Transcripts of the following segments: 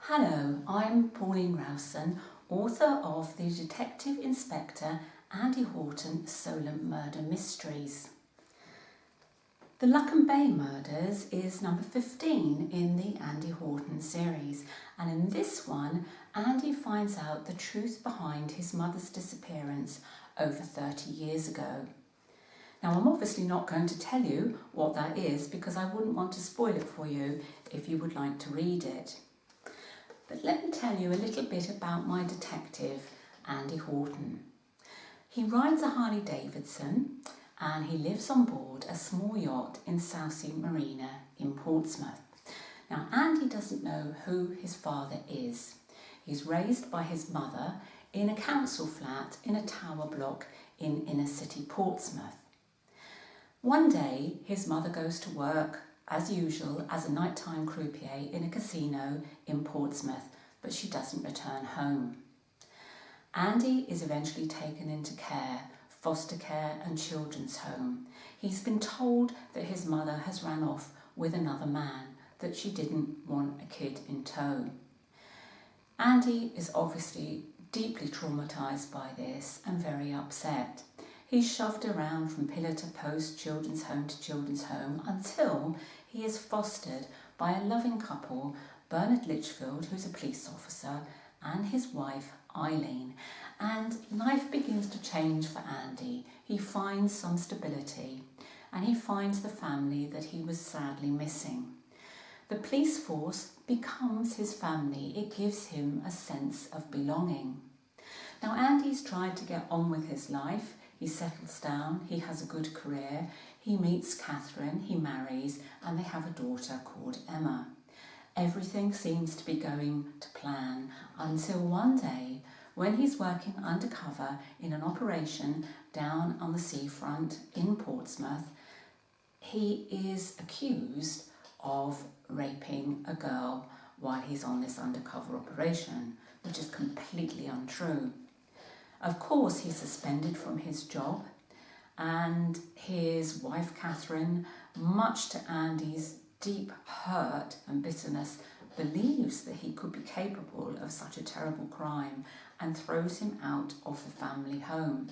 Hello, I'm Pauline Rowson, author of the Detective Inspector Andy Horton Solent Murder Mysteries. The Luckham Bay Murders is number 15 in the Andy Horton series, and in this one Andy finds out the truth behind his mother's disappearance over 30 years ago. Now, I'm obviously not going to tell you what that is because I wouldn't want to spoil it for you if you would like to read it. But let me tell you a little bit about my detective, Andy Horton. He rides a Harley-Davidson and he lives on board a small yacht in Southsea Marina in Portsmouth. Now, Andy doesn't know who his father is. He's raised by his mother in a council flat in a tower block in inner city Portsmouth. One day, his mother goes to work as usual as a nighttime croupier in a casino in Portsmouth, but she doesn't return home. Andy is eventually taken into care, foster care and children's home. He's been told that his mother has ran off with another man, that she didn't want a kid in tow. Andy is obviously deeply traumatised by this and very upset. He's shoved around from pillar to post, children's home to children's home, until he is fostered by a loving couple, Bernard Litchfield, who's a police officer, and his wife, Eileen. And life begins to change for Andy. He finds some stability, and he finds the family that he was sadly missing. The police force becomes his family. It gives him a sense of belonging. Now, Andy's tried to get on with his life. He settles down, he has a good career, he meets Catherine, he marries, and they have a daughter called Emma. Everything seems to be going to plan until one day when he's working undercover in an operation down on the seafront in Portsmouth. He is accused of raping a girl while he's on this undercover operation, which is completely untrue. Of course, he's suspended from his job, and his wife Catherine, much to Andy's deep hurt and bitterness, believes that he could be capable of such a terrible crime and throws him out of the family home.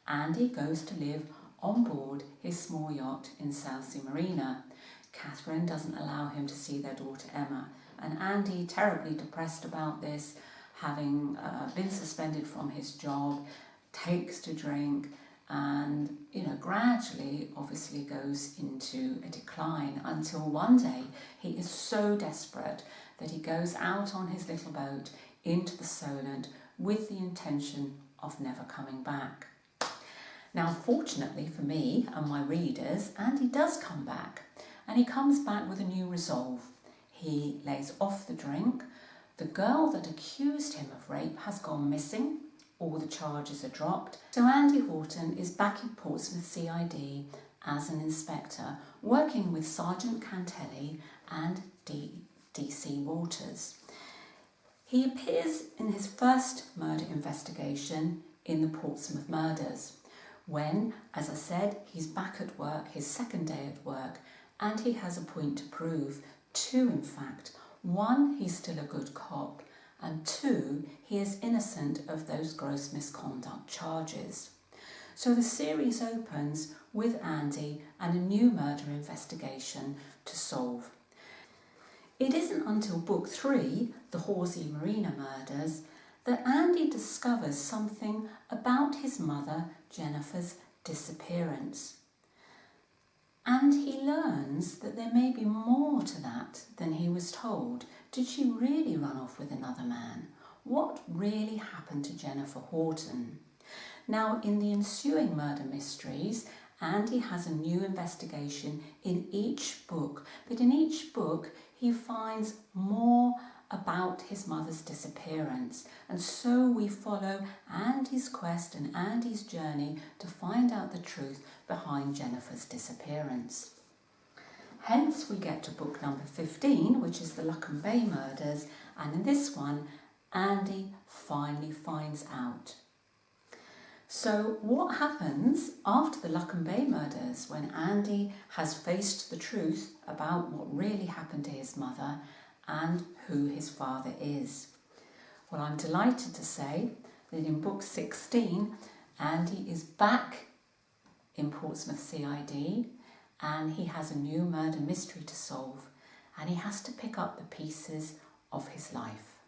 Andy goes to live on board his small yacht in Southsea Marina. Catherine doesn't allow him to see their daughter Emma, and Andy, terribly depressed about this, having been suspended from his job, takes to drink and, gradually obviously goes into a decline until one day he is so desperate that he goes out on his little boat into the Solent with the intention of never coming back. Now, fortunately for me and my readers, Andy does come back, and he comes back with a new resolve. He lays off the drink. The girl that accused him of rape has gone missing. All the charges are dropped. So Andy Horton is back in Portsmouth CID as an inspector, working with Sergeant Cantelli and DC Walters. He appears in his first murder investigation in the Portsmouth murders, when, as I said, he's back at work, his second day at work, and he has a point to prove. Two, in fact. One, he's still a good cop, and two, he is innocent of those gross misconduct charges. So the series opens with Andy and a new murder investigation to solve. It isn't until book 3, the Horsey Marina murders, that Andy discovers something about his mother, Jennifer's disappearance. And he learns that there may be more to that than he was told. Did she really run off with another man? What really happened to Jennifer Horton? Now, in the ensuing murder mysteries, Andy has a new investigation in each book, but in each book he finds more about his mother's disappearance, and so we follow Andy's quest and Andy's journey to find out the truth behind Jennifer's disappearance. Hence we get to book number 15, which is the Luckham Bay Murders, and in this one Andy finally finds out. So what happens after the Luckham Bay Murders when Andy has faced the truth about what really happened to his mother and who his father is. Well, I'm delighted to say that in book 16, Andy is back in Portsmouth CID and he has a new murder mystery to solve, and he has to pick up the pieces of his life.